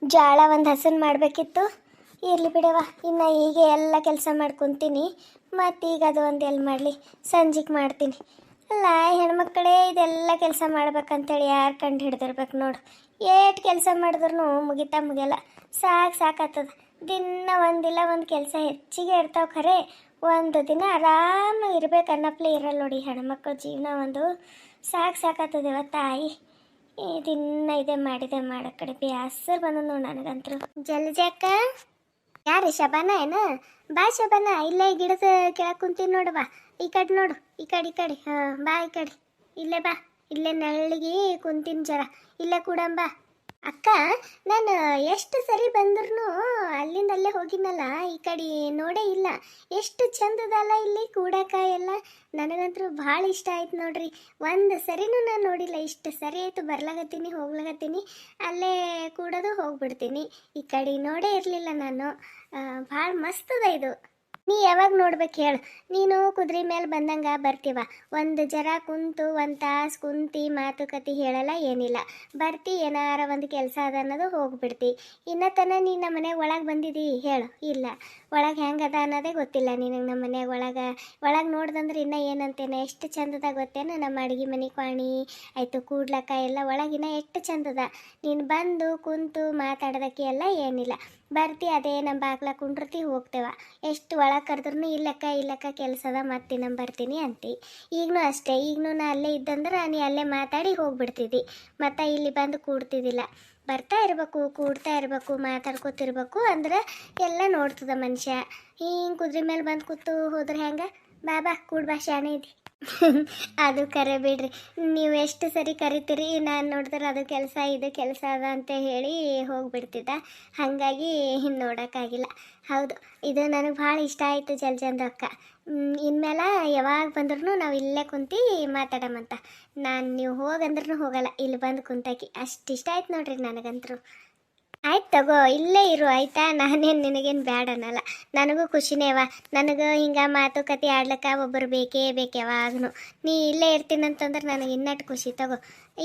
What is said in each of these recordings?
ಜೋಳ ಒಂದು ಹಸನ್ ಮಾಡಬೇಕಿತ್ತು. ಇರಲಿ ಬಿಡವ, ಇನ್ನು ಹೀಗೆ ಎಲ್ಲ ಕೆಲಸ ಮಾಡ್ಕೊತೀನಿ. ಮತ್ತು ಈಗ ಅದು ಒಂದು ಎಲ್ಲಿ ಮಾಡಲಿ, ಸಂಜೆಗೆ ಮಾಡ್ತೀನಿ. ಅಲ್ಲ ಹೆಣ್ಮಕ್ಳೇ ಇದೆಲ್ಲ ಕೆಲಸ ಮಾಡ್ಬೇಕಂತೇಳಿ ಯಾರು ಕಂಡು ಹಿಡ್ದಿರ್ಬೇಕು ನೋಡು. ಏಟು ಕೆಲಸ ಮಾಡಿದ್ರು ಮುಗಿಯಲ್ಲ. ಸಾಕಾಗ್ತದ. ದಿನ ಒಂದಿಲ್ಲ ಒಂದು ಕೆಲಸ ಹೆಚ್ಚಿಗೆ ಇರ್ತಾವೆ. ಖರೆ ಒಂದು ದಿನ ಆರಾಮಾಗಿ ಇರ್ಬೇಕು ಅನ್ನಪ್ಲೆ ಇರಲ್ಲ ನೋಡಿ ಹೆಣ್ಮಕ್ಳ ಜೀವನ. ಒಂದು ಸಾಕಾಗ್ತದೆ ತಾಯಿ. ಈ ದಿನ ಇದೆ ಮಾಡಿದೆ ಮಾಡೋ ಕಡೆ ಬೇಸರ ಬಂದ ನೋಡಿ ನನಗಂತರು. ಜಲ್ಜಾಕ ಯಾರು ಶಬಾನ ಏನ? ಬಾ ಶಬಾನ, ಇಲ್ಲೇ ಗಿಡದ ಕೆಳಗೆ ಕುಂತೀನಿ ನೋಡು. ಬಾ ಈ ಕಡೆ ನೋಡು, ಈ ಕಡೆ ಹಾಂ ಬಾ ಈ ಕಡೆ. ಇಲ್ಲೇ ಬಾ, ಇಲ್ಲೇ ನೆರಳಿಗೆ ಕುಂತೀನಿ ಜರ. ಇಲ್ಲೇ ಕೂಡಂಬಾ. ಅಕ್ಕ, ನಾನು ಎಷ್ಟು ಸರಿ ಬಂದ್ರೂ ಅಲ್ಲಿಂದ ಅಲ್ಲೇ ಹೋಗಿನಲ್ಲ, ಈ ಕಡೆ ನೋಡೇ ಇಲ್ಲ. ಎಷ್ಟು ಚಂದದಲ್ಲ ಇಲ್ಲಿ ಕೂಡಕ ಎಲ್ಲ. ನನಗಂತೂ ಭಾಳ ಇಷ್ಟ ಆಯ್ತು ನೋಡ್ರಿ. ಒಂದು ಸರಿನೂ ನಾನು ನೋಡಿಲ್ಲ. ಇಷ್ಟು ಸರಿ ಆಯಿತು ಬರ್ಲಾಗತ್ತೀನಿ ಹೋಗ್ಲಾಗತ್ತೀನಿ, ಅಲ್ಲೇ ಕೂಡೋದು ಹೋಗ್ಬಿಡ್ತೀನಿ. ಈ ಕಡೆ ನೋಡೇ ಇರಲಿಲ್ಲ ನಾನು. ಭಾಳ ಮಸ್ತದ ಇದು. ನೀ ಯಾವಾಗ ನೋಡ್ಬೇಕು ಹೇಳು? ನೀನು ಕುದುರೆ ಮೇಲೆ ಬಂದಂಗೆ ಬರ್ತೀವ. ಒಂದು ಜರ ಕುಂತು ಒಂದು ತಾಸು ಕುಂತು ಮಾತುಕತೆ ಹೇಳಲ್ಲ, ಏನಿಲ್ಲ. ಬರ್ತಿ, ಏನಾರ ಒಂದು ಕೆಲಸ ಅದ ಅನ್ನೋದು ಹೋಗ್ಬಿಡ್ತಿ. ಇನ್ನ ತನ ನೀನು ನಮ್ಮ ಮನೆಗೆ ಒಳಗೆ ಬಂದಿದ್ದೀ ಹೇಳು? ಇಲ್ಲ. ಒಳಗೆ ಹೆಂಗದ ಅನ್ನೋದೇ ಗೊತ್ತಿಲ್ಲ ನಿನಗೆ. ನಮ್ಮ ಮನೆಯಾಗ ಒಳಗೆ ನೋಡ್ದಂದ್ರೆ ಇನ್ನೂ ಏನಂತೇನೆ, ಎಷ್ಟು ಚಂದದ ಗೊತ್ತೇನು ನಮ್ಮ ಅಡುಗೆ ಮನೆ ಕ್ವಾಣಿ ಆಯಿತು, ಕೂಡ್ಲಕ್ಕ ಎಲ್ಲ ಒಳಗಿನ ಎಷ್ಟು ಚಂದದ. ನೀನು ಬಂದು ಕುಂತು ಮಾತಾಡೋದಕ್ಕೆ ಎಲ್ಲ ಏನಿಲ್ಲ. ಬರ್ತಿ, ಅದೇ ನಮ್ಮ ಬಾಗ್ಲ ಕುಂಡ್ರತಿ ಹೋಗ್ತೇವ. ಎಷ್ಟು ಒಳಗೆ ಕರೆದ್ರೂ ಇಲ್ಲಕ್ಕ ಕೆಲಸದ ಮತ್ತೆ ನಮ್ಮ ಬರ್ತೀನಿ ಅಂತಿ. ಈಗಲೂ ಅಷ್ಟೇ, ಈಗಲೂ ನಾ ಅಲ್ಲೇ ಇದ್ದಂದ್ರೆ ನೀ ಅಲ್ಲೇ ಮಾತಾಡಿ ಹೋಗ್ಬಿಡ್ತಿದ್ದಿ. ಮತ್ತು ಇಲ್ಲಿ ಬಂದು ಕೂಡ್ತಿದ್ದಿಲ್ಲ. ಬರ್ತಾ ಇರಬೇಕು, ಕೂಡ್ತಾ ಇರಬೇಕು, ಮಾತಾಡ್ಕೊತಿರ್ಬೇಕು. ಅಂದ್ರೆ ಎಲ್ಲ ನೋಡ್ತದ ಮನುಷ್ಯ. ಹಿಂಗೆ ಕುದುರೆ ಮೇಲೆ ಬಂದು ಕೂತು ಹೋದ್ರೆ ಹೆಂಗೆ? ಬಾ ಕೂಡ್ ಬಾ, ಶಾಣೆ ಇದ್ದಿ. ಅದು ಕರೆ ಬಿಡ್ರಿ. ನೀವು ಎಷ್ಟು ಸರಿ ಕರಿತೀರಿ, ನಾನು ನೋಡಿದ್ರೆ ಅದು ಕೆಲಸ ಇದು ಕೆಲಸ ಅದ ಅಂತ ಹೇಳಿ ಹೋಗ್ಬಿಡ್ತಿದ್ದ. ಹಾಗಾಗಿ ನೋಡೋಕ್ಕಾಗಿಲ್ಲ. ಹೌದು, ಇದು ನನಗೆ ಭಾಳ ಇಷ್ಟ ಆಯಿತು ಜಲ್ಜಂದು ಅಕ್ಕ. ಇನ್ಮೇಲೆ ಯಾವಾಗ ಬಂದ್ರೂ ನಾವು ಇಲ್ಲೇ ಕುಂತು ಮಾತಾಡಮಂತ. ನೀವು ಹೋಗಂದ್ರೂ ಹೋಗಲ್ಲ, ಇಲ್ಲಿ ಬಂದು ಕುಂತಾಕಿ. ಅಷ್ಟು ಇಷ್ಟ ಆಯ್ತು ನೋಡ್ರಿ ನನಗಂತರೂ. ಆಯ್ತು ತಗೋ, ಇಲ್ಲೇ ಇರು ಆಯಿತಾ. ನಾನೇನು ನಿನಗೇನು ಬ್ಯಾಡ ಅನ್ನಲ್ಲ. ನನಗೂ ಖುಷಿನೇವ. ನನಗೆ ಹಿಂಗೆ ಮಾತುಕತೆ ಆಡ್ಲಿಕ್ಕೆ ಒಬ್ಬರು ಬೇಕೇ ಬೇಕು ಯಾವಾಗೂ. ನೀ ಇಲ್ಲೇ ಇರ್ತೀನಂತಂದ್ರೆ ನನಗೆ ಇನ್ನಟ್ಟು ಖುಷಿ. ತಗೋ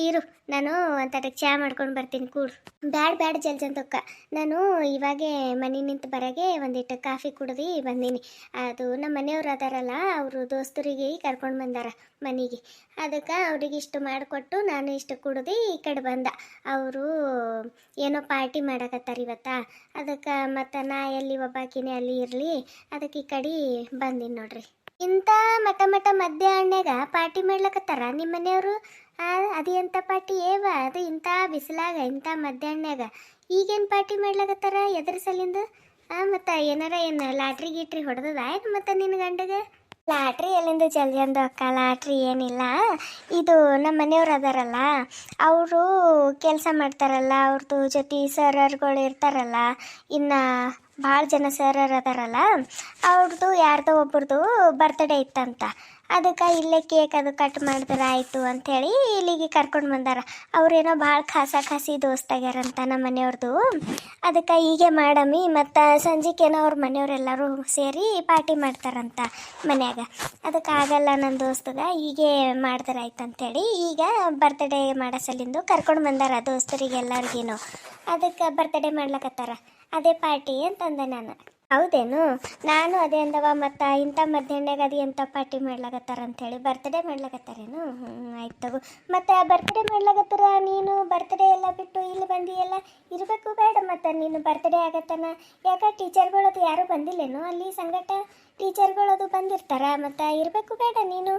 ಇರು, ನಾನು ಒಂತಟ ಚಹಾ ಮಾಡ್ಕೊಂಡು ಬರ್ತೀನಿ, ಕೂಡು. ಬ್ಯಾಡ ಜಲ್ಜಂತಕ್ಕ, ನಾನು ಇವಾಗೇ ಮನೆ ನಿಂತು ಬರೋಗೆ ಒಂದಿಟ್ಟು ಕಾಫಿ ಕುಡ್ದು ಬಂದೀನಿ. ಅದು ನಮ್ಮ ಮನೆಯವ್ರು ಅದಾರಲ್ಲ, ಅವರು ದೋಸ್ತರಿಗೆ ಕರ್ಕೊಂಡು ಬಂದಾರ ಮನೆಗೆ. ಅದಕ್ಕೆ ಅವ್ರಿಗೆ ಇಷ್ಟು ಮಾಡಿಕೊಟ್ಟು ನಾನು ಇಷ್ಟು ಕುಡ್ದು ಈ ಕಡೆ ಬಂದ. ಅವರು ಏನೋ ಪಾರ್ಟಿ ಮಾಡಕತ್ತಾರೆ ಇವತ್ತ. ಅದಕ್ಕೆ ಮತ್ತು ನಾ ಎಲ್ಲಿ ಒಬ್ಬಾಕಿನೇ ಅಲ್ಲಿ ಇರಲಿ, ಅದಕ್ಕೆ ಈ ಕಡೆ ಬಂದೀನಿ ನೋಡ್ರಿ. ಇಂಥ ಮಠ ಮಧ್ಯಾಹ್ನಗ ಪಾರ್ಟಿ ಮಾಡ್ಲಕತ್ತಾರ ನಿಮ್ಮ ಮನೆಯವರು? ಅದು ಎಂಥ ಪಾರ್ಟಿ ಏವ ಅದು? ಇಂಥ ಬಿಸಿಲಾಗ ಇಂಥ ಮಧ್ಯಾಹ್ನಗ ಈಗೇನು ಪಾರ್ಟಿ ಮಾಡ್ಲಕತ್ತಾರ? ಎದ್ರ ಸಲಿಂದ? ಮತ್ತು ಏನು ಲಾಟ್ರಿ ಗೀಟ್ರಿ ಹೊಡೆದದ ಏನು ಮತ್ತು ನಿನ್ನ ಗಂಡಗೆ? ಲಾಟ್ರಿ ಎಲ್ಲಿಂದ ಜಲ್ಜಂದು ಅಕ್ಕ? ಲಾಟ್ರಿ ಏನಿಲ್ಲ. ಇದು ನಮ್ಮ ಮನೆಯವ್ರು ಅದಾರಲ್ಲ, ಅವರು ಕೆಲಸ ಮಾಡ್ತಾರಲ್ಲ, ಅವ್ರದ್ದು ಜೊತೆ ಸರ್ಗಳು ಇರ್ತಾರಲ್ಲ, ಇನ್ನು ಭಾಳ ಜನ ಸರ್ರು ಅದಾರಲ್ಲ, ಅವ್ರದ್ದು ಯಾರ್ದೋ ಒಬ್ರದ್ದು ಬರ್ತ್ಡೇ ಇತ್ತಂತ. ಅದಕ್ಕೆ ಇಲ್ಲೇ ಕೇಕ್ ಅದು ಕಟ್ ಮಾಡಿದ್ರೆ ಆಯಿತು ಅಂಥೇಳಿ ಇಲ್ಲಿಗೆ ಕರ್ಕೊಂಡು ಬಂದಾರ. ಅವ್ರೇನೋ ಭಾಳ ಖಾಸಿ ದೋಸ್ತಾಗ್ಯಾರಂತ ನಮ್ಮ ಮನೆಯವ್ರದ್ದು. ಅದಕ್ಕೆ ಹೀಗೆ ಮಾಡಮ್ಮಿ, ಮತ್ತು ಸಂಜೆಗೇನೋ ಅವ್ರ ಮನೆಯವರೆಲ್ಲರೂ ಸೇರಿ ಪಾರ್ಟಿ ಮಾಡ್ತಾರಂತ ಮನ್ಯಾಗ. ಅದಕ್ಕೆ ಆಗಲ್ಲ ನನ್ನ ದೋಸ್ತಗ, ಹೀಗೆ ಮಾಡಿದ್ರೆ ಆಯ್ತು ಅಂಥೇಳಿ ಈಗ ಬರ್ತ್ಡೇ ಮಾಡೋ ಸಲಿಂದು ಕರ್ಕೊಂಡು ಬಂದಾರ ದೋಸ್ತರಿಗೆಲ್ಲರಿಗೇನು. ಅದಕ್ಕೆ ಬರ್ತ್ಡೇ ಮಾಡ್ಲಕತ್ತಾರ, ಅದೇ ಪಾರ್ಟಿ ಅಂತಂದೆ ನಾನು. ಹೌದೇನು? ನಾನು ಅದೇ ಅಂದವ, ಮತ್ತು ಇಂಥ ಮಧ್ಯಾಹ್ನದಾಗ ಅದು ಎಂಥ ಪಾರ್ಟಿ ಮಾಡ್ಲಾಕತ್ತಾರ ಅಂಥೇಳಿ. ಬರ್ತ್ಡೇ ಮಾಡ್ಲಾಕತ್ತಾರೇನು? ಆಯ್ತು ತಗೋ. ಮತ್ತು ಬರ್ತ್ಡೇ ಮಾಡ್ಲಾಕತ್ತಾರ, ನೀನು ಬರ್ತ್ಡೇ ಎಲ್ಲ ಬಿಟ್ಟು ಇಲ್ಲಿ ಬಂದಿಯಲ್ಲ, ಇರಬೇಕು ಬೇಡ? ಮತ್ತು ನೀನು ಬರ್ತ್ಡೇ ಆಗತ್ತನ ಯಾಕೆ? ಟೀಚರ್ಗಳದು ಯಾರೂ ಬಂದಿಲ್ಲೇನು ಅಲ್ಲಿ ಸಂಗಟ? ಟೀಚರ್ಗಳದು ಬಂದಿರ್ತಾರ, ಮತ್ತು ಇರಬೇಕು ಬೇಡ ನೀನು?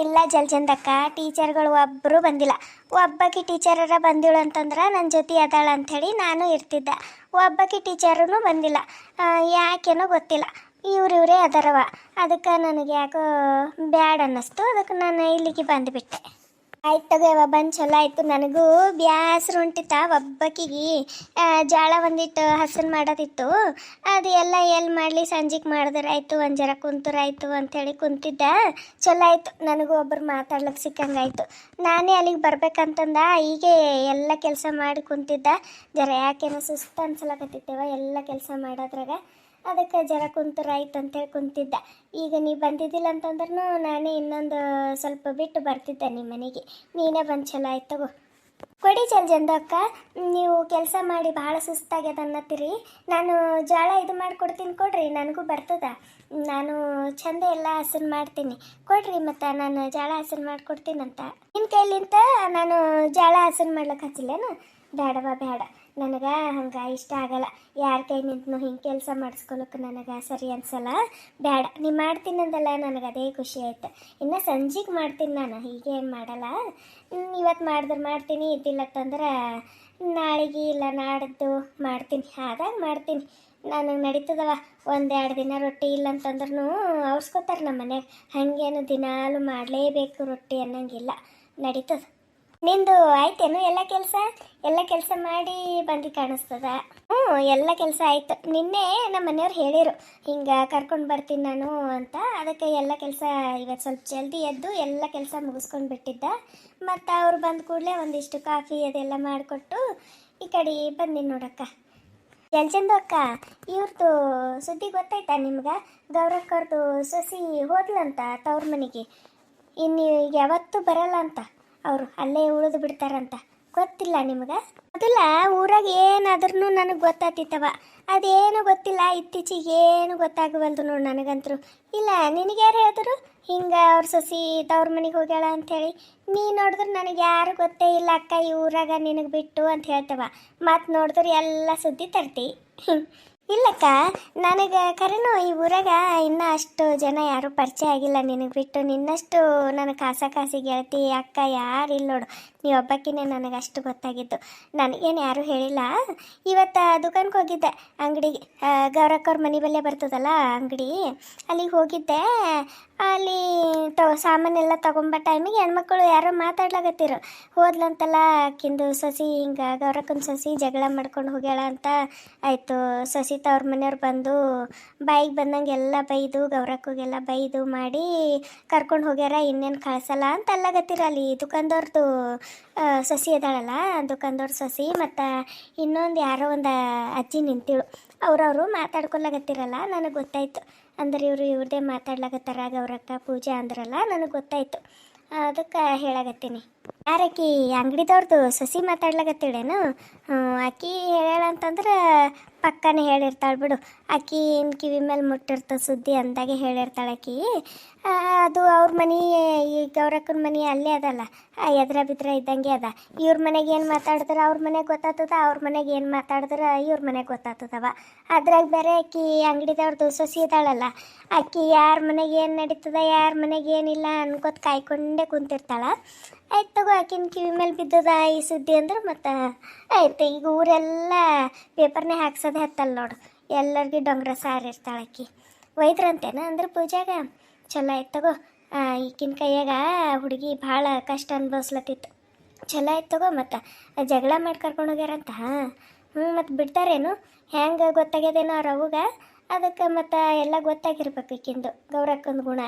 ಇಲ್ಲ ಜಲ್ಜಂದಕ್ಕ, ಟೀಚರ್ಗಳು ಒಬ್ಬರು ಬಂದಿಲ್ಲ. ಒಬ್ಬಾಕಿ ಟೀಚರರ ಬಂದಿಳು ಅಂತಂದ್ರೆ ನನ್ನ ಜೊತೆ ಅದಾಳ ಅಂಥೇಳಿ ನಾನು ಇರ್ತಿದ್ದೆ. ಒಬ್ಬಾಕಿ ಟೀಚರೂ ಬಂದಿಲ್ಲ, ಯಾಕೇನೋ ಗೊತ್ತಿಲ್ಲ. ಇವರೇ ಅದಾರವ. ಅದಕ್ಕೆ ನನಗೆ ಯಾಕೋ ಬ್ಯಾಡ್ ಅನ್ನಿಸ್ತು. ಅದಕ್ಕೆ ನಾನು ಇಲ್ಲಿಗೆ ಬಂದುಬಿಟ್ಟೆ. ಆಯ್ತು ತಗೋವ, ಬಂದು ಚಲೋ ಆಯಿತು. ನನಗೂ ಬ್ಯಾಸ್ರು ಹೊಂಟಿತ್ತ. ಒಬ್ಬಕ್ಕಿಗೆ ಜೋಳ ಒಂದಿಟ್ಟು ಹಸನ್ ಮಾಡೋದಿತ್ತು. ಅದು ಎಲ್ಲ ಎಲ್ಲಿ ಮಾಡಲಿ, ಸಂಜೆಗೆ ಮಾಡಿದ್ರೆ ಆಯಿತು, ಒಂದು ಜರ ಕುಂತರಾಯ್ತು ಅಂಥೇಳಿ ಕುಂತಿದ್ದೆ. ಚಲೋ ಆಯಿತು, ನನಗೂ ಒಬ್ಬರು ಮಾತಾಡ್ಲಿಕ್ಕೆ ಸಿಕ್ಕಂಗಾಯ್ತು. ನಾನೇ ಅಲ್ಲಿಗೆ ಬರ್ಬೇಕಂತಂದ ಹೀಗೆ ಎಲ್ಲ ಕೆಲಸ ಮಾಡಿ ಕುಂತಿದ್ದೆ. ಜರ ಯಾಕೇನೋ ಸುಸ್ತು ಅನ್ಸಲಕತ್ತಿತ್ತೇವ ಎಲ್ಲ ಕೆಲಸ ಮಾಡೋದ್ರಾಗ. ಅದಕ್ಕೆ ಜರ ಕುಂತರಾಯ್ತು ಅಂತೇಳಿ ಕುಂತಿದ್ದೆ. ಈಗ ನೀ ಬಂದಿದ್ದಿಲ್ಲ ಅಂತಂದ್ರೂ ನಾನೇ ಇನ್ನೊಂದು ಸ್ವಲ್ಪ ಬಿಟ್ಟು ಬರ್ತಿದ್ದೆ ನಿಮ್ಮ ಮನೆಗೆ. ನೀನೇ ಬಂದು ಚಲೋ ಆಯ್ತು ತಗೋ. ಕೊಡಿ ಜಲ್ಜಂದು ಅಕ್ಕ. ನೀವು ಕೆಲಸ ಮಾಡಿ ಭಾಳ ಸುಸ್ತಾಗ್ಯದ ಅನ್ನತ್ತೀರಿ. ನಾನು ಜೋಳ ಇದು ಮಾಡಿಕೊಡ್ತೀನಿ, ಕೊಡ್ರಿ, ನನಗೂ ಬರ್ತದ. ನಾನು ಚಂದ ಎಲ್ಲ ಹಸನ್ ಮಾಡ್ತೀನಿ, ಕೊಡ್ರಿ. ಮತ್ತು ನಾನು ಜೋಳ ಹಸನ್ ಮಾಡಿಕೊಡ್ತೀನಂತ ನಿನ್ನ ಕೈಲಿಂತ ನಾನು ಜೋಳ ಹಸನ್ ಮಾಡ್ಲಿಕ್ಕೆ ಹಚ್ಚಿಲ್ಲೇನು? ಬೇಡವ ಬೇಡ, ನನಗೆ ಹಂಗೆ ಇಷ್ಟ ಆಗಲ್ಲ. ಯಾರ ಕೈ ನಿಂತನು ಹಿಂಗೆ ಕೆಲಸ ಮಾಡಿಸ್ಕೊಳಕ್ಕೆ ನನಗೆ ಸರಿ ಅನ್ಸಲ್ಲ. ಬೇಡ, ನೀ ಮಾಡ್ತೀನಂದಲ್ಲ, ನನಗೆ ಅದೇ ಖುಷಿ ಆಯ್ತು. ಇನ್ನು ಸಂಜೆಗೆ ಮಾಡ್ತೀನಿ, ನಾನು ಹೀಗೆ ಏನು ಮಾಡಲ್ಲ. ಇವತ್ತು ಮಾಡಿದ್ರೆ ಮಾಡ್ತೀನಿ, ಇದ್ದಿಲ್ಲತ್ತಂದ್ರೆ ನಾಳೆಗೆ ಇಲ್ಲ ನಾಡ್ದು ಮಾಡ್ತೀನಿ, ಆದಾಗ ಮಾಡ್ತೀನಿ. ನನಗೆ ನಡೀತದವ. ಒಂದೆರಡು ದಿನ ರೊಟ್ಟಿ ಇಲ್ಲ ಅಂತಂದ್ರೂ ಅವ್ಸ್ಕೊತಾರೆ ನಮ್ಮ ಮನೆಯಾಗ. ಹಾಗೇನು ದಿನಾಲು ಮಾಡಲೇಬೇಕು ರೊಟ್ಟಿ ಅನ್ನಂಗಿಲ್ಲ, ನಡೀತದೆ. ನಿಂದು ಆಯ್ತೇನು ಎಲ್ಲ ಕೆಲಸ ಮಾಡಿ ಬಂದು ಕಾಣಿಸ್ತದ? ಎಲ್ಲ ಕೆಲಸ ಆಯ್ತು. ನಿನ್ನೆ ನಮ್ಮ ಮನೆಯವ್ರು ಹೇಳಿರು ಹಿಂಗೆ ಕರ್ಕೊಂಡು ಬರ್ತೀನಿ ನಾನು ಅಂತ. ಅದಕ್ಕೆ ಎಲ್ಲ ಕೆಲಸ ಇವತ್ತು ಸ್ವಲ್ಪ ಜಲ್ದಿ ಎದ್ದು ಎಲ್ಲ ಕೆಲಸ ಮುಗಿಸ್ಕೊಂಡು ಬಿಟ್ಟಿದ್ದ. ಮತ್ತು ಅವ್ರು ಬಂದ ಕೂಡಲೇ ಒಂದಿಷ್ಟು ಕಾಫಿ ಅದೆಲ್ಲ ಮಾಡಿಕೊಟ್ಟು ಈ ಕಡೆ ಬಂದಿನಿ ನೋಡಕ್ಕ. ಜಲ್ಜಂದು ಅಕ್ಕ, ಇವ್ರದ್ದು ಸುದ್ದಿ ಗೊತ್ತಾಯ್ತಾ ನಿಮ್ಗೆ? ಗೌರಕ್ಕವ್ರದ್ದು ಸೊಸಿ ಹೋದ್ಲಂತ ತವ್ರ ಮನೆಗೆ. ಇನ್ನು ಈಗ ಯಾವತ್ತೂ ಬರಲ್ಲ ಅಂತ, ಅವರು ಅಲ್ಲೇ ಉಳಿದು ಬಿಡ್ತಾರಂತ. ಗೊತ್ತಿಲ್ಲ ನಿಮ್ಗೆ? ಮೊದಲ ಊರಾಗ ಏನಾದ್ರೂ ನನಗೆ ಗೊತ್ತಾತಿತ್ತವ, ಅದೇನು ಗೊತ್ತಿಲ್ಲ. ಇತ್ತೀಚೆಗೆ ಏನು ಗೊತ್ತಾಗವಲ್ದು ನೋಡಿ ನನಗಂತರೂ. ಇಲ್ಲ, ನಿನಗೆ ಯಾರು ಹೇಳಿದ್ರು ಹಿಂಗೆ ಅವ್ರ ಸೊಸಿ ತವ್ರ ಮನೆಗೆ ಹೋಗ್ಯಾಳ ಅಂಥೇಳಿ? ನೀ ನೋಡಿದ್ರೆ ನನಗೆ ಯಾರು ಗೊತ್ತೇ ಇಲ್ಲ ಅಕ್ಕ ಈ ಊರಾಗ ನಿನಗೆ ಬಿಟ್ಟು ಅಂತ ಹೇಳ್ತವ. ಮತ್ತು ನೋಡಿದ್ರೆ ಎಲ್ಲ ಸುದ್ದಿ ತರ್ತಿ. ಇಲ್ಲಕ್ಕ, ನನಗೆ ಕರೆನೋ ಈ ಊರಾಗ ಇನ್ನೂ ಅಷ್ಟು ಜನ ಯಾರೂ ಪರಿಚಯ ಆಗಿಲ್ಲ ನಿನಗೆ ಬಿಟ್ಟು. ನಿನ್ನಷ್ಟು ನನಗೆ ಕಾಸಿ ಗೆಳತಿ ಅಕ್ಕ ಯಾರು ಇಲ್ಲ ನೋಡು. ನೀವು ಒಬ್ಬಕ್ಕಿನೇ ನನಗೆ ಅಷ್ಟು ಗೊತ್ತಾಗಿದ್ದು. ನನಗೇನು ಯಾರೂ ಹೇಳಿಲ್ಲ. ಇವತ್ತು ದುಕಾನ್ಗೆ ಹೋಗಿದ್ದೆ, ಅಂಗಡಿಗೆ. ಗೌರಕ್ಕವ್ರ ಮನೆ ಬಲ್ಲೇ ಬರ್ತದಲ್ಲ ಅಂಗಡಿ, ಅಲ್ಲಿಗೆ ಹೋಗಿದ್ದೆ. ಅಲ್ಲಿ ಸಾಮಾನೆಲ್ಲ ತೊಗೊಂಬ ಟೈಮಿಗೆ ಹೆಣ್ಮಕ್ಳು ಯಾರೋ ಮಾತಾಡ್ಲಾಗತ್ತಿರು. ಹೋದ್ಲಂತಲ್ಲ ಆಕಿಂದು ಸೊಸಿ, ಹಿಂಗೆ ಗೌರಕ್ಕನ ಸೊಸಿ ಜಗಳ ಮಾಡ್ಕೊಂಡು ಹೋಗ್ಯಾಳ ಅಂತ. ಆಯಿತು, ಸೊಸಿ ಅವ್ರ ಮನೆಯವ್ರು ಬಂದು ಬಾಯಿಗೆ ಬಂದಂಗೆ ಎಲ್ಲ ಬೈದು, ಗೌರಕ್ಕಗೆಲ್ಲ ಬೈದು ಮಾಡಿ ಕರ್ಕೊಂಡು ಹೋಗ್ಯಾರ. ಇನ್ನೇನು ಕಳ್ಸಲ್ಲ ಅಂತ ಅಲ್ಲಾಗತ್ತಿರ. ಅಲ್ಲಿ ದುಕಾನ್ದವ್ರದ್ದು ಸೊಸಿ ಇದ್ದಾಳಲ್ಲ, ದುಕಾನ್ದವ್ರ ಸೊಸಿ ಮತ್ತು ಇನ್ನೊಂದು ಯಾರೋ ಒಂದು ಅಜ್ಜಿ ನಿಂತಿಳು. ಅವ್ರವರು ಮಾತಾಡ್ಕೊಲಾಗತ್ತಿರಲ್ಲ. ನನಗೆ ಗೊತ್ತಾಯ್ತು. ಅಂದ್ರೆ ಇವ್ರದ್ದೇ ಮಾತಾಡ್ಲಾಗತ್ತಾರ ಗೌರಕ್ಕ ಪೂಜಾ ಅಂದ್ರಲ್ಲ, ನನಗೆ ಗೊತ್ತಾಯ್ತು. ಅದಕ್ಕೆ ಹೇಳಾಗತ್ತೀನಿ. ಯಾರಕ್ಕಿ ಅಂಗಡಿದವ್ರದ್ದು ಸೊಸಿ ಮಾತಾಡ್ಲಾಗತ್ತಿಳೇನು? ಆಕಿ ಹೇಳ್ಯಾಳ ಅಂತಂದ್ರೆ ಪಕ್ಕನೇ ಹೇಳಿರ್ತಾಳೆ ಬಿಡು. ಆಕಿ ಏನು ಕಿವಿ ಮೇಲೆ ಮುಟ್ಟಿರ್ತದೆ ಸುದ್ದಿ ಅಂದಾಗೆ ಹೇಳಿರ್ತಾಳೆ ಆಕಿ. ಅದು ಅವ್ರ ಮನೆ, ಈ ಗೌರಕ್ಕನ ಮನೆ ಅಲ್ಲೇ ಅದಲ್ಲ, ಎದ್ರ ಬಿದ್ರ ಇದ್ದಂಗೆ ಅದ. ಇವ್ರ ಮನೆಗೆ ಏನು ಮಾತಾಡಿದ್ರೆ ಅವ್ರ ಮನೆಗೆ ಗೊತ್ತಾಗ್ತದ, ಅವ್ರ ಮನೆಗೆ ಏನು ಮಾತಾಡಿದ್ರೆ ಇವ್ರ ಮನೆಗೆ ಗೊತ್ತಾಗ್ತದವ. ಅದ್ರಾಗ ಬೇರೆ ಆಕಿ ಅಂಗಡಿದವ್ರದ್ದು ಸೊಸಿ ಇದ್ದಾಳಲ್ಲ, ಆಕಿ ಯಾರ ಮನೆಗೆ ಏನು ನಡೀತದ ಯಾರ ಮನೆಗೆ ಏನಿಲ್ಲ ಅನ್ಕೋತ ಕಾಯ್ಕೊಂಡೇ ಕುಂತಿರ್ತಾಳೆ. ಆಯ್ತು ತಗೋ, ಆಕಿನ ಕಿವಿ ಮೇಲೆ ಬಿದ್ದದ ಈ ಸುದ್ದಿ ಅಂದ್ರೆ ಮತ್ತು ಆಯ್ತು. ಈಗ ಊರೆಲ್ಲ ಪೇಪರ್ನೇ ಹಾಕ್ಸೋದೇ ಹತ್ತಲ್ಲ ನೋಡು, ಎಲ್ಲರಿಗೂ ಡೊಂಗ್ರ ಸಾರಿರ್ತಾಳೆ ಆಕಿ. ಒಯ್ದ್ರಂತೇನ ಅಂದ್ರೆ ಪೂಜಾಗ? ಚಲೋ ಆಯ್ತು ತಗೋ. ಈಗಿನ ಕೈಯಾಗ ಹುಡುಗಿ ಭಾಳ ಕಷ್ಟ ಅನುಭವಿಸ್ಲತ್ತಿತ್ತು. ಚಲೋ ಆಯ್ತು ತಗೋ. ಮತ್ತು ಜಗಳ ಮಾಡಿ ಕರ್ಕೊಂಡು ಹೋಗ್ಯಾರಂತ? ಮತ್ತು ಬಿಡ್ತಾರೇನು? ಹೆಂಗೆ ಗೊತ್ತಾಗ್ಯದೇನೋ ಅವ್ರ ಅವಾಗ? ಅದಕ್ಕೆ ಮತ್ತು ಎಲ್ಲ ಗೊತ್ತಾಗಿರ್ಬೇಕು ಈಕಿಂದು ಗೌರಕ್ಕಂದು ಗುಣ.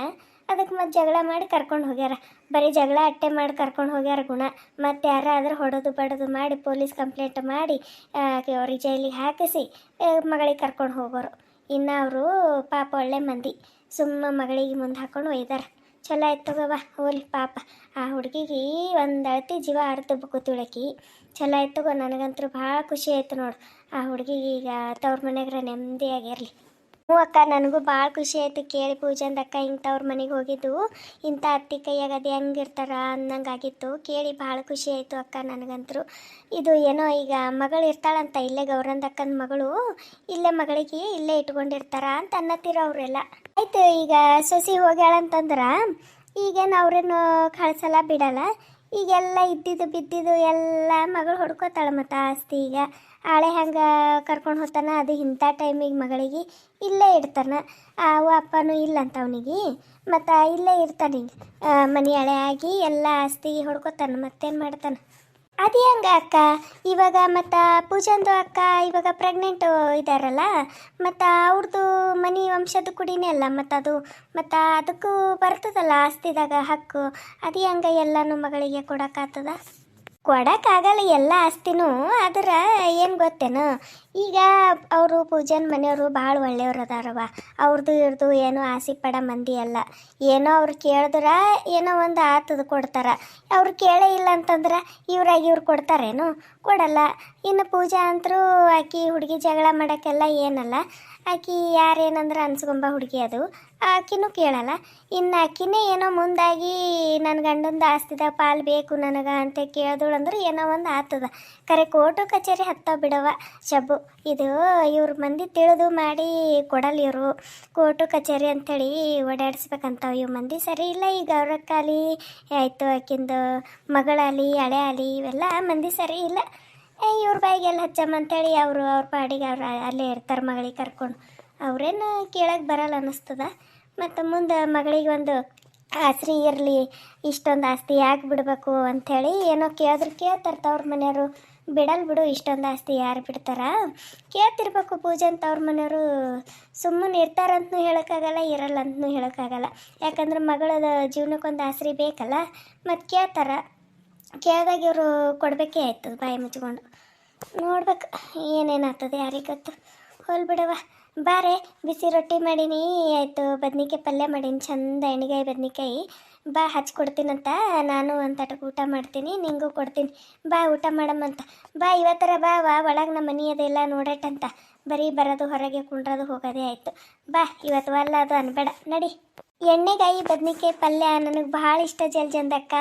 ಅದಕ್ಕೆ ಮತ್ತು ಜಗಳ ಮಾಡಿ ಕರ್ಕೊಂಡು ಹೋಗ್ಯಾರ. ಬರೀ ಜಗಳ ಅಟ್ಟೆ ಮಾಡಿ ಕರ್ಕೊಂಡು ಹೋಗ್ಯಾರ ಗುಣ. ಮತ್ತು ಯಾರಾದ್ರೂ ಹೊಡೋದು ಬಡೋದು ಮಾಡಿ ಪೊಲೀಸ್ ಕಂಪ್ಲೇಂಟ್ ಮಾಡಿ ಅವ್ರಿಗೆ ಜೈಲಿಗೆ ಹಾಕಿಸಿ ಮಗಳಿಗೆ ಕರ್ಕೊಂಡು ಹೋಗೋರು. ಇನ್ನು ಅವರು ಪಾಪ ಒಳ್ಳೆ ಮಂದಿ, ಸುಮ್ಮ ಮಗಳಿಗೆ ಮುಂದೆ ಹಾಕ್ಕೊಂಡು ಒಯ್ದಾರ. ಚಲೋ ಆಯ್ತು ತಗೋವ, ಹೋಲಿ ಪಾಪ. ಆ ಹುಡುಗಿಗೆ ಒಂದು ಅಳತಿ ಜೀವ ಆಡ್ತು ಕೂತಿಳಕಿ. ಚಲೋ ಆಯ್ತು ತಗೋ. ನನಗಂತೂ ಭಾಳ ಖುಷಿ ಆಯ್ತು ನೋಡು. ಆ ಹುಡುಗಿಗೆ ಈಗ ತವ್ರ ಮನೆಯಾಗ್ರ ನೆಮ್ಮದಿಯಾಗಿರಲಿ. ಹ್ಞೂ ಅಕ್ಕ, ನನಗೂ ಭಾಳ ಖುಷಿ ಆಯ್ತು ಕೇಳಿ ಪೂಜಂದ ಅಕ್ಕ ಹಿಂಗೆ ತವ್ರ ಮನೆಗೆ ಹೋಗಿದ್ದು. ಇಂಥ ಅತ್ತಿ ಕೈಯಾಗ ಅದು ಹೆಂಗಿರ್ತಾರ ಅನ್ನಂಗಾಗಿತ್ತು. ಕೇಳಿ ಭಾಳ ಖುಷಿ ಆಯಿತು ಅಕ್ಕ ನನಗಂತರೂ. ಇದು ಏನೋ ಈಗ ಮಗಳು ಇರ್ತಾಳಂತ, ಇಲ್ಲೇ ಗೌರಂದ ಅಕ್ಕನ ಮಗಳು, ಇಲ್ಲೇ ಮಗಳಿಗೆ ಇಲ್ಲೇ ಇಟ್ಕೊಂಡಿರ್ತಾರ ಅಂತ ಅನ್ನತ್ತೀರ ಅವರೆಲ್ಲ. ಆಯಿತು, ಈಗ ಸೊಸಿ ಹೋಗ್ಯಾಳಂತಂದ್ರೆ ಈಗೇನು ಅವ್ರೇನು ಕಳ್ಸಲ್ಲ ಬಿಡಲ್ಲ. ಈಗೆಲ್ಲ ಇದ್ದಿದ್ದು ಬಿದ್ದಿದ್ದು ಎಲ್ಲ ಮಗಳು ಹೊಡ್ಕೋತಾಳೆ. ಮತ್ತು ಆಸ್ತಿ ಈಗ ಆಳೆ ಹಂಗೆ ಕರ್ಕೊಂಡು ಹೋಗ್ತಾನೆ, ಅದು ಇಂಥ ಟೈಮಿಗೆ ಮಗಳಿಗೆ ಇಲ್ಲೇ ಇಡ್ತಾನೆ. ಅವ ಅಪ್ಪನೂ ಇಲ್ಲಂತ ಅವನಿಗೆ, ಮತ್ತು ಇಲ್ಲೇ ಇರ್ತಾನೆ. ಮನೆ ಹಳೆ ಆಗಿ ಎಲ್ಲ ಆಸ್ತಿ ಹೊಡ್ಕೋತಾನೆ, ಮತ್ತೇನು ಮಾಡ್ತಾನೆ? ಅದು ಹೆಂಗೆ ಅಕ್ಕ ಇವಾಗ? ಮತ್ತು ಪೂಜಂದು ಅಕ್ಕ ಇವಾಗ ಪ್ರೆಗ್ನೆಂಟು ಇದ್ದಾರಲ್ಲ, ಮತ್ತು ಅವ್ರದ್ದು ಮನೆ ವಂಶದ ಕುಡಿನೇ ಅಲ್ಲ, ಮತ್ತು ಅದಕ್ಕೂ ಬರ್ತದಲ್ಲ ಆಸ್ತಿದಾಗ ಹಕ್ಕು. ಅದು ಹೆಂಗೆ ಎಲ್ಲನೂ ಮಗಳಿಗೆ ಕೊಡೋಕ್ಕಾಗ್ತದ? ಕೊಡೋಕ್ಕಾಗಲ್ಲ ಎಲ್ಲ ಆಸ್ತಿನೂ. ಆದ್ರೆ ಏನು ಗೊತ್ತೇನು, ಈಗ ಅವರು ಪೂಜನ್ ಮನೆಯವರು ಭಾಳ ಒಳ್ಳೆಯವ್ರು ಅದಾರವ. ಅವ್ರದ್ದು ಇವ್ರದ್ದು ಏನೋ ಆಸೆ ಪಡ ಮಂದಿ ಅಲ್ಲ. ಏನೋ ಅವ್ರು ಕೇಳಿದ್ರೆ ಏನೋ ಒಂದು ಆತದ ಕೊಡ್ತಾರೆ. ಅವ್ರು ಕೇಳೇ ಇಲ್ಲ ಅಂತಂದ್ರೆ ಇವ್ರಾಗಿ ಇವ್ರು ಕೊಡ್ತಾರೇನು? ಕೊಡಲ್ಲ. ಇನ್ನು ಪೂಜಾ ಅಂತರೂ ಆಕಿ ಹುಡುಗಿ ಜಗಳ ಮಾಡೋಕ್ಕೆಲ್ಲ ಏನಲ್ಲ. ಆಕಿ ಯಾರೇನಂದ್ರೆ ಅನ್ಸ್ಕೊಂಬ ಹುಡುಗಿ ಅದು, ಆಕಿನೂ ಕೇಳಲ್ಲ. ಇನ್ನು ಆಕಿನೇ ಏನೋ ಮುಂದಾಗಿ ನನ್ನ ಗಂಡಂದು ಆಸ್ತಿದಾಗ ಪಾಲು ಬೇಕು ನನಗೆ ಅಂತ ಕೇಳಿದಳು ಅಂದ್ರೆ ಏನೋ ಒಂದು ಆತದ. ಕರೆ ಕೋರ್ಟು ಕಚೇರಿ ಹತ್ತಾವ ಬಿಡವ ಶಬ್ಬು. ಇದು ಇವ್ರ ಮಂದಿ ತಿಳಿದು ಮಾಡಿ ಕೊಡಲ್ಲ ಇವರು. ಕೋರ್ಟು ಕಚೇರಿ ಅಂಥೇಳಿ ಓಡಾಡಿಸ್ಬೇಕಂತಾವ ಇವು ಮಂದಿ ಸರಿ ಇಲ್ಲ. ಈಗ ಅವ್ರಕ್ಕಾಲಿ ಆಯಿತು, ಆಕಿಂದು ಮಗಳಾಲಿ ಹಳೆ ಆಲಿ ಇವೆಲ್ಲ ಮಂದಿ ಸರಿ ಇಲ್ಲ. ಇವ್ರ ಬಾಯಿಗೆಲ್ಲ ಹಚ್ಚಮ್ಮ ಅಂತೇಳಿ ಅವರು ಅವ್ರ ಪಾಡಿಗೆ ಅವ್ರು ಅಲ್ಲೇ ಇರ್ತಾರೆ ಮಗಳಿಗೆ ಕರ್ಕೊಂಡು. ಅವ್ರೇನು ಕೇಳಕ್ಕೆ ಬರಲ್ಲ ಅನ್ನಿಸ್ತದ. ಮತ್ತು ಮುಂದೆ ಮಗಳಿಗೆ ಒಂದು ಆಸರೆ ಇರಲಿ, ಇಷ್ಟೊಂದು ಆಸ್ತಿ ಯಾಕೆ ಬಿಡಬೇಕು ಅಂಥೇಳಿ ಏನೋ ಕೇಳಿದ್ರೆ ಕೇಳ್ತಾರೆ ತವ್ರ ಮನೆಯವರು. ಬಿಡಲ್ಲ ಬಿಡು, ಇಷ್ಟೊಂದು ಆಸ್ತಿ ಯಾರು ಬಿಡ್ತಾರ? ಕೇಳ್ತಿರ್ಬೇಕು ಪೂಜೆ ಅಂತ ಅವ್ರ ಮನೆಯವರು. ಸುಮ್ಮನೆ ಇರ್ತಾರಂತನೂ ಹೇಳೋಕ್ಕಾಗಲ್ಲ, ಇರಲ್ಲ ಅಂತನೂ ಹೇಳೋಕ್ಕಾಗಲ್ಲ. ಯಾಕಂದ್ರೆ ಮಗಳದ ಜೀವನಕ್ಕೊಂದು ಆಸರೆ ಬೇಕಲ್ಲ, ಮತ್ತು ಕೇಳ್ತಾರೆ. ಕೇಳಿದಾಗ ಇವರು ಕೊಡಬೇಕೇ ಆಯ್ತದ ಬಾಯಿ ಮುಚ್ಕೊಂಡು. ನೋಡ್ಬೇಕು ಏನೇನಾಗ್ತದೆ ಯಾರಿಗೆ ಗೊತ್ತು. ಹೋಲ್ ಬಿಡವ. ಬಾರೆ ಬಿಸಿ ರೊಟ್ಟಿ ಮಾಡೀನಿ, ಆಯಿತು ಬದ್ನಿಕಾಯಿ ಪಲ್ಯ ಮಾಡೀನಿ, ಚಂದ ಎಣ್ಗಾಯಿ ಬದ್ನಿಕಾಯಿ. ಬಾ ಹಚ್ಕೊಡ್ತೀನಂತ. ನಾನು ಒಂದು ತಟಕ್ಕೆ ಊಟ ಮಾಡ್ತೀನಿ, ನಿಂಗೂ ಕೊಡ್ತೀನಿ. ಬಾ ಊಟ ಮಾಡಮ್ಮಂತ. ಬಾ ಇವತ್ತರ ಬಾ ಒಳಗೆ ನಮ್ಮ ಮನೆ ಅದೆಲ್ಲ ನೋಡಟ್ಟಂತ. ಬರೀ ಬರೋದು ಹೊರಗೆ ಕುಂಡ್ರದು ಹೋಗೋದೇ ಆಯಿತು. ಬಾ ಇವತ್ತು ಒಲ್ಲ ಅದು ಅನ್ಬೇಡ, ನಡಿ. ಎಣ್ಣೆಗಾಯಿ ಬದ್ನಿಕಾಯಿ ಪಲ್ಯ ನನಗೆ ಭಾಳ ಇಷ್ಟ ಜಲ್ಜಂದಕ್ಕ.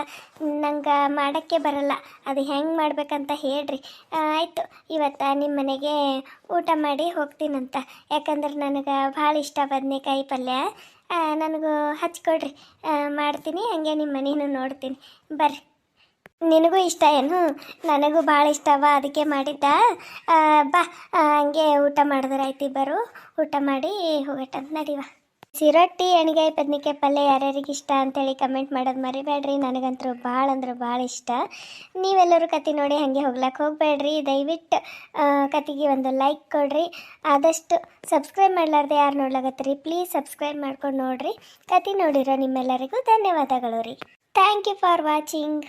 ನಂಗೆ ಮಾಡೋಕ್ಕೆ ಬರಲ್ಲ, ಅದು ಹೆಂಗೆ ಮಾಡ್ಬೇಕಂತ ಹೇಳ್ರಿ. ಆಯಿತು ಇವತ್ತು ನಿಮ್ಮ ಮನೆಗೆ ಊಟ ಮಾಡಿ ಹೋಗ್ತೀನಂತ. ಯಾಕಂದ್ರೆ ನನಗೆ ಭಾಳ ಇಷ್ಟ ಬದ್ನಿಕಾಯಿ ಪಲ್ಯ. ನನಗೂ ಹಚ್ಕೊಡ್ರಿ, ಮಾಡ್ತೀನಿ. ಹಂಗೆ ನಿಮ್ಮ ಮನೇನು ನೋಡ್ತೀನಿ. ಬರ್ರಿ. ನಿನಗೂ ಇಷ್ಟ ಏನು? ನನಗೂ ಭಾಳ ಇಷ್ಟವ, ಅದಕ್ಕೆ ಮಾಡಿದ್ದ. ಬಾ ಹಂಗೆ ಊಟ ಮಾಡಿದ್ರೆ ಆಯ್ತು. ಬರು ಊಟ ಮಾಡಿ ಹೋಗಟ್ಟಂತ ನಡಿವ. ಸಿರೊಟ್ಟಿ ಎಣ್ಗಾಯಿ ಬದ್ನಿಕಾಯಿ ಪಲ್ಯ ಯಾರ್ಯಾರಿಗೆ ಇಷ್ಟ ಅಂತೇಳಿ ಕಮೆಂಟ್ ಮಾಡೋದು ಮರಿಬೇಡ್ರಿ. ನನಗಂತೂ ಭಾಳ ಅಂದ್ರೆ ಭಾಳ ಇಷ್ಟ. ನೀವೆಲ್ಲರೂ ಕತೆ ನೋಡಿ ಹಾಗೆ ಹೋಗ್ಲಕ್ಕೆ ಹೋಗಬೇಡ್ರಿ. ದಯವಿಟ್ಟು ಕತೆಗೆ ಒಂದು ಲೈಕ್ ಕೊಡ್ರಿ. ಆದಷ್ಟು ಸಬ್ಸ್ಕ್ರೈಬ್ ಮಾಡಲಾರ್ದೆ ಯಾರು ನೋಡ್ಲಾಗತ್ತೀರಿ ಪ್ಲೀಸ್ ಸಬ್ಸ್ಕ್ರೈಬ್ ಮಾಡ್ಕೊಂಡು ನೋಡಿರಿ. ಕತೆ ನೋಡಿರೋ ನಿಮ್ಮೆಲ್ಲರಿಗೂ ಧನ್ಯವಾದಗಳು ರೀ. Thank you for watching.